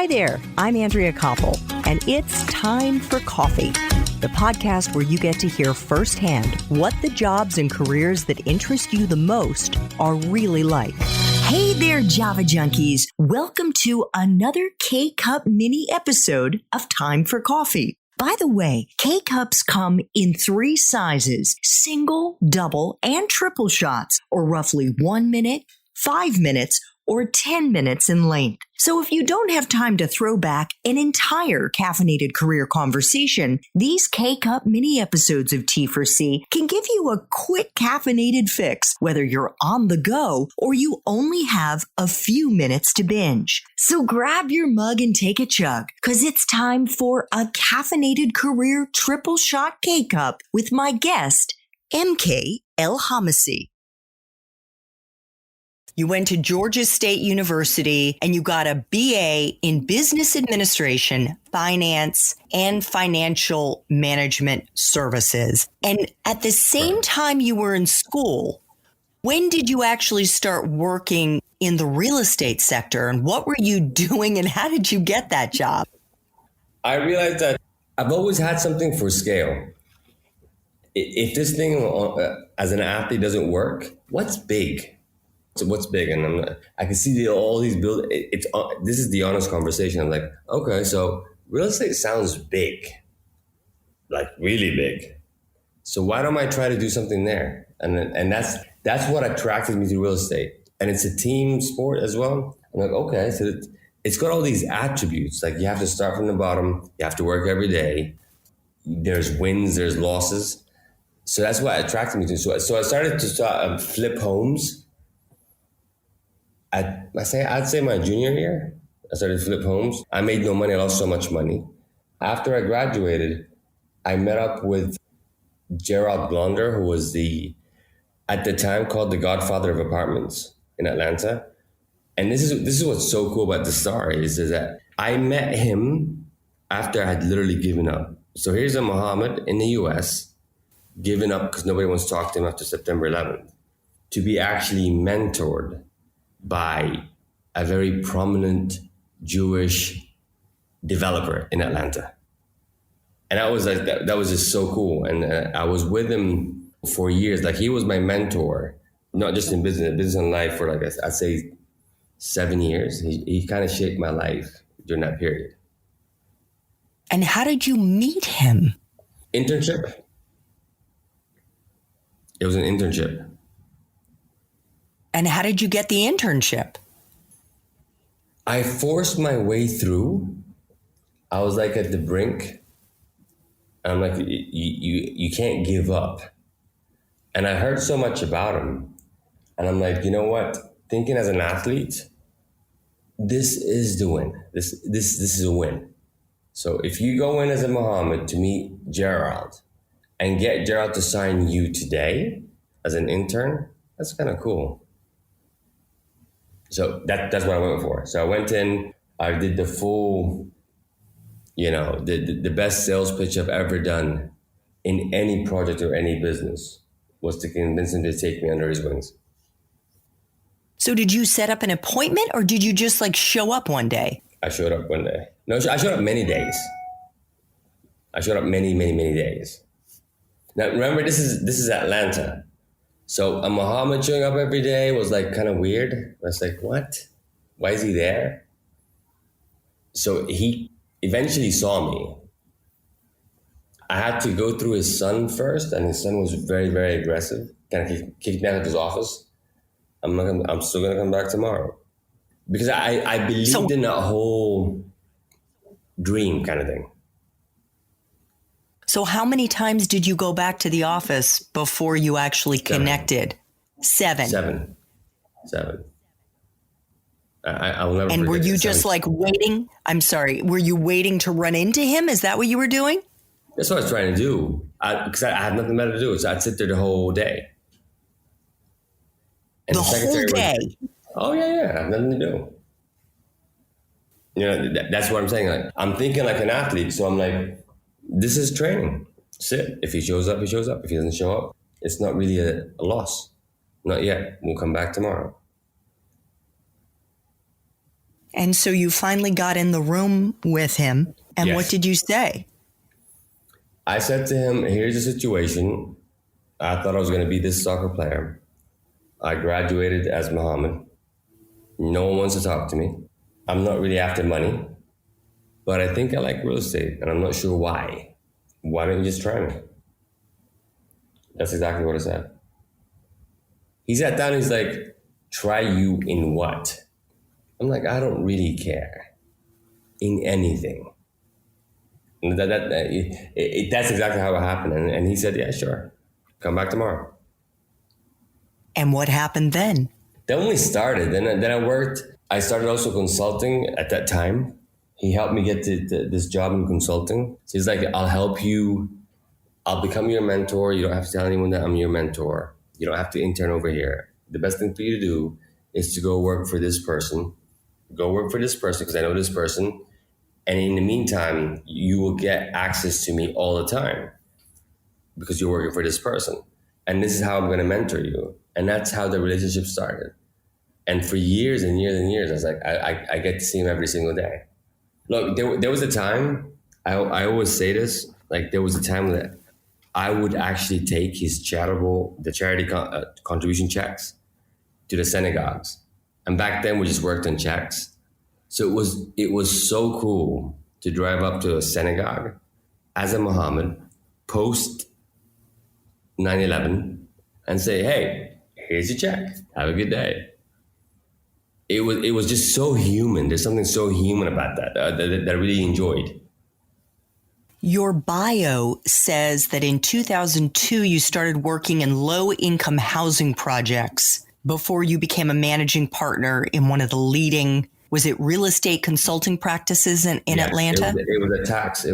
Hi there, I'm Andrea Koppel, and it's time for coffee, the podcast where you get to hear firsthand what the jobs and careers that interest you the most are really like. Hey there, Java junkies. Welcome to another K-Cup mini episode of Time for Coffee. By the way, K-Cups come in 3 sizes, single, double, and triple shots, or roughly 1 minute, 5 minutes, or 10 minutes in length. So if you don't have time to throw back an entire caffeinated career conversation, these K-Cup mini episodes of T4C can give you a quick caffeinated fix, whether you're on the go or you only have a few minutes to binge. So grab your mug and take a chug, because it's time for a caffeinated career triple shot K-Cup with my guest, MK Elkhamissy. You went to Georgia State University and you got a BA in Business Administration, Finance, and Financial Management Services. And at the same time you were in school, when did you actually start working in the real estate sector? And what were you doing and how did you get that job? I realized that I've always had something for scale. If this thing as an athlete doesn't work, what's big? So what's big? And I can see all these build. This is the honest conversation. I'm like, okay, so real estate sounds big, like really big. So why don't I try to do something there? And that's what attracted me to real estate. And it's a team sport as well. I'm like, okay, so it's got all these attributes. Like you have to start from the bottom. You have to work every day. There's wins, there's losses. So that's what attracted me to. So I started to flip homes. I'd say my junior year, I started to flip homes. I made no money. I lost so much money. After I graduated, I met up with Gerald Blonder, who was at the time called the godfather of apartments in Atlanta. And this is what's so cool about the story is that I met him after I had literally given up. So here's a Muhammad in the US, giving up because nobody wants to talk to him after September 11th, to be actually mentored by a very prominent Jewish developer in Atlanta. And that was like, that was just so cool. And I was with him for years. Like he was my mentor, not just in business and life for like, I'd say 7 years. He kind of shaped my life during that period. And how did you meet him? Internship. It was an internship. And how did you get the internship? I forced my way through. I was like at the brink. I'm like, you can't give up. And I heard so much about him. And I'm like, you know what? Thinking as an athlete, this is the win. This is a win. So if you go in as a Muhammad to meet Gerald and get Gerald to sign you today as an intern, that's kind of cool. So that's what I went for. So I went in, I did the full, the best sales pitch I've ever done in any project or any business was to convince him to take me under his wings. So did you set up an appointment or did you just like show up one day? I showed up one day. No, I showed up many days. I showed up many, many, many days. Now remember, this is Atlanta. So a Muhammad showing up every day was like kind of weird. I was like, what? Why is he there? So he eventually saw me. I had to go through his son first, and his son was very, very aggressive. Kind of kicked me out of his office. I'm still gonna come back tomorrow. Because I believed in a whole dream kind of thing. So how many times did you go back to the office before you actually connected? 7. 7. I will never. And were you just like waiting? I'm sorry. Were you waiting to run into him? Is that what you were doing? That's what I was trying to do. Because I had nothing better to do. So I'd sit there the whole day. And the whole day? Oh, yeah. I have nothing to do. That's what I'm saying. Like, I'm thinking like an athlete. So I'm like, this is training. Sit. If he shows up, he shows up. If he doesn't show up, it's not really a loss. Not yet. We'll come back tomorrow. And so you finally got in the room with him. And Yes. what did you say? I said to him, here's the situation. I thought I was going to be this soccer player. I graduated as Muhammad. No one wants to talk to me. I'm not really after money, but I think I like real estate and I'm not sure why. Why don't you just try me? That's exactly what I said. He sat down and he's like, try you in what? I'm like, I don't really care in anything. And that's exactly how it happened. And he said, yeah, sure. Come back tomorrow. And what happened then? Then we started. Then I worked. I started also consulting at that time. He helped me get this job in consulting. So he's like, I'll help you. I'll become your mentor. You don't have to tell anyone that I'm your mentor. You don't have to intern over here. The best thing for you to do is to go work for this person. Go work for this person because I know this person. And in the meantime, you will get access to me all the time because you're working for this person. And this is how I'm going to mentor you. And that's how the relationship started. And for years and years and years, I was like, I get to see him every single day. Look, there was a time, I always say this, like there was a time that I would actually take his charity contribution checks to the synagogues. And back then we just worked on checks. So it was so cool to drive up to a synagogue as a Muhammad post 9/11 and say, hey, here's your check. Have a good day. It was just so human. There's something so human about that I really enjoyed. Your bio says that in 2002, you started working in low-income housing projects before you became a managing partner in one of the leading, was it real estate consulting practices in Atlanta? It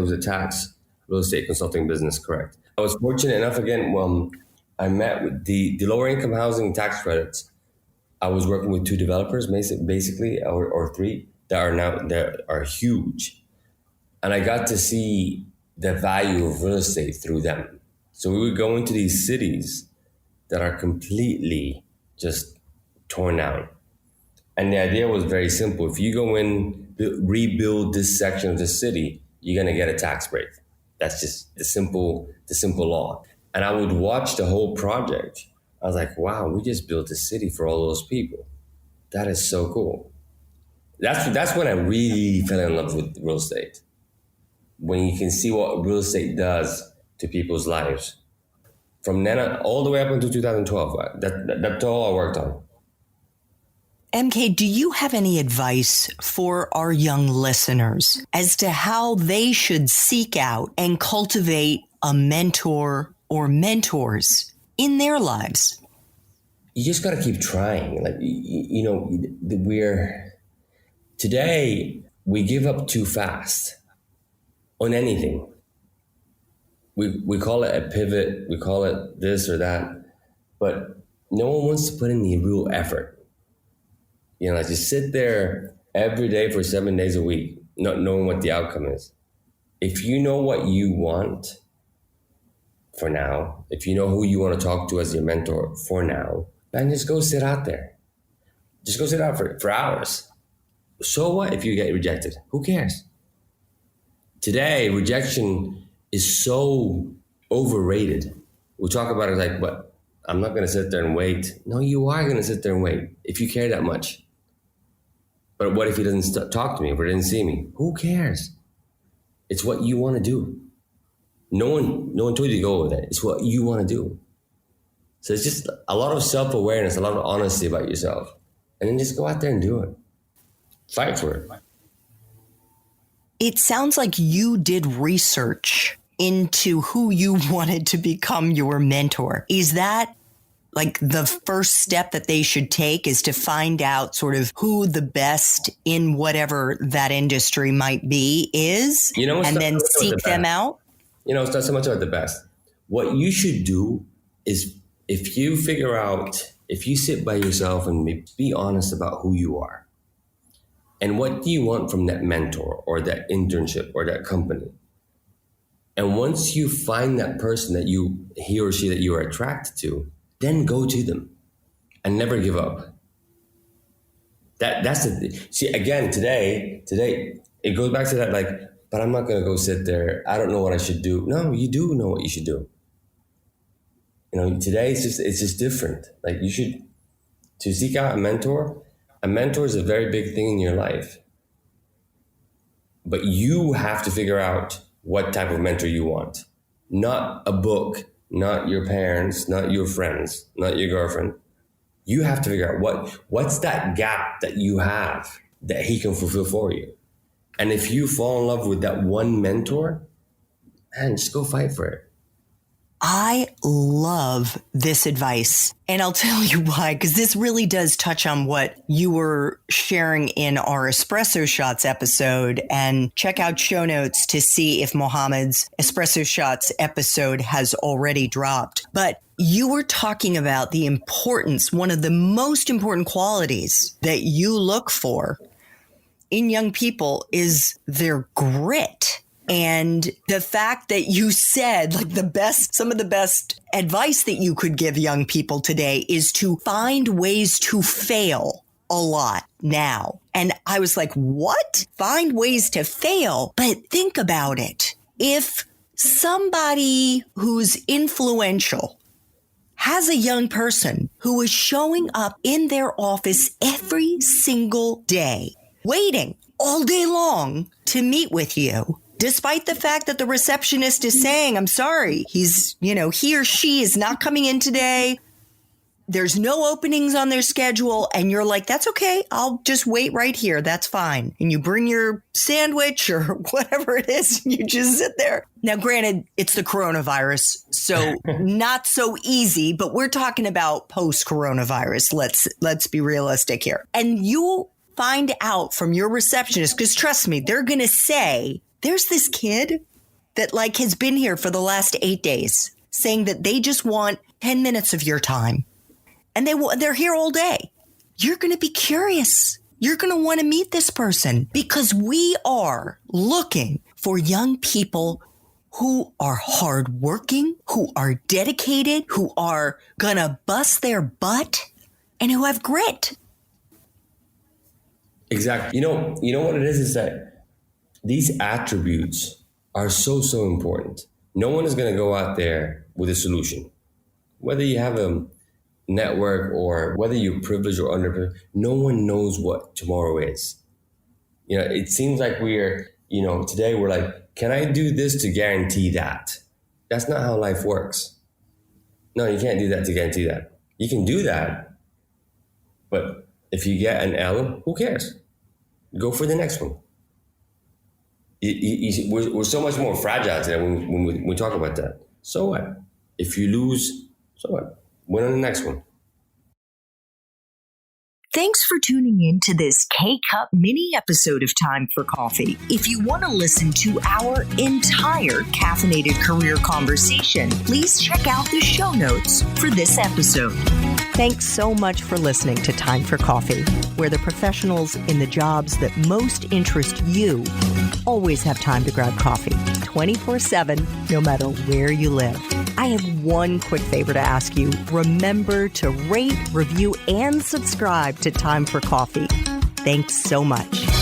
was a tax real estate consulting business, correct. I was fortunate enough, again, I met with the lower income housing tax credits. I was working with 2 developers, basically, or 3, that are huge. And I got to see the value of real estate through them. So we would go into these cities that are completely just torn down. And the idea was very simple. If you go in, rebuild this section of the city, you're going to get a tax break. That's just the simple law. And I would watch the whole project. I was like, wow, we just built a city for all those people. That is so cool. That's when I really fell in love with real estate. When you can see what real estate does to people's lives. From then on, all the way up until 2012, that's all I worked on. MK, do you have any advice for our young listeners as to how they should seek out and cultivate a mentor or mentors in their lives? You just got to keep trying. Like, today we give up too fast on anything. We call it a pivot, we call it this or that, but no one wants to put in the real effort. Like just sit there every day for 7 days a week, not knowing what the outcome is. If you know what you want for now, if you know who you want to talk to as your mentor for now, then just go sit out there. Just go sit out for hours. So what if you get rejected? Who cares? Today, rejection is so overrated. We talk about it like, but I'm not going to sit there and wait. No, you are going to sit there and wait if you care that much. But what if he doesn't talk to me, if he didn't see me? Who cares? It's what you want to do. No one told you to go with it. It's what you want to do. So it's just a lot of self-awareness, a lot of honesty about yourself. And then just go out there and do it. Fight for it. It sounds like you did research into who you wanted to become your mentor. Is that like the first step that they should take, is to find out sort of who the best in whatever that industry might be is, and then seek them out? It's not so much about the best. What you should do is if you sit by yourself and be honest about who you are and what do you want from that mentor or that internship or that company. And once you find that person that he or she that you are attracted to, then go to them and never give up. That's see, again, today, it goes back to that, like, but I'm not going to go sit there. I don't know what I should do. No, you do know what you should do. Today it's just different. Like, you should, to seek out a mentor. A mentor is a very big thing in your life. But you have to figure out what type of mentor you want. Not a book, not your parents, not your friends, not your girlfriend. You have to figure out what's that gap that you have that he can fulfill for you. And if you fall in love with that one mentor, man, just go fight for it. I love this advice, and I'll tell you why, because this really does touch on what you were sharing in our Espresso Shots episode. And check out show notes to see if Mohammed's Espresso Shots episode has already dropped. But you were talking about the importance, one of the most important qualities that you look for in young people is their grit. And the fact that you said, like, some of the best advice that you could give young people today is to find ways to fail a lot now. And I was like, what? Find ways to fail? But think about it. If somebody who's influential has a young person who is showing up in their office every single day, waiting all day long to meet with you, despite the fact that the receptionist is saying, I'm sorry, he or she is not coming in today. There's no openings on their schedule. And you're like, that's okay. I'll just wait right here. That's fine. And you bring your sandwich or whatever it is. And you just sit there. Now, granted, it's the coronavirus, so not so easy, but we're talking about post-coronavirus. Let's be realistic here. And you find out from your receptionist, because trust me, they're going to say, there's this kid that like has been here for the last 8 days saying that they just want 10 minutes of your time. And they're here all day. You're going to be curious. You're going to want to meet this person because we are looking for young people who are hardworking, who are dedicated, who are going to bust their butt, and who have grit. Exactly. You know what it is that these attributes are so important. No one is going to go out there with a solution. Whether you have a network or whether you're privileged or underprivileged, no one knows what tomorrow is. It seems like today we're like, can I do this to guarantee that? That's not how life works. No, you can't do that to guarantee that. You can do that, but if you get an L, who cares? Go for the next one. We're so much more fragile today when we talk about that. So what? If you lose, so what? Win on the next one. Thanks for tuning in to this K-Cup mini episode of Time for Coffee. If you want to listen to our entire caffeinated career conversation, please check out the show notes for this episode. Thanks so much for listening to Time for Coffee, where the professionals in the jobs that most interest you always have time to grab coffee 24/7, no matter where you live. I have one quick favor to ask you. Remember to rate, review, and subscribe to Time for Coffee. Thanks so much.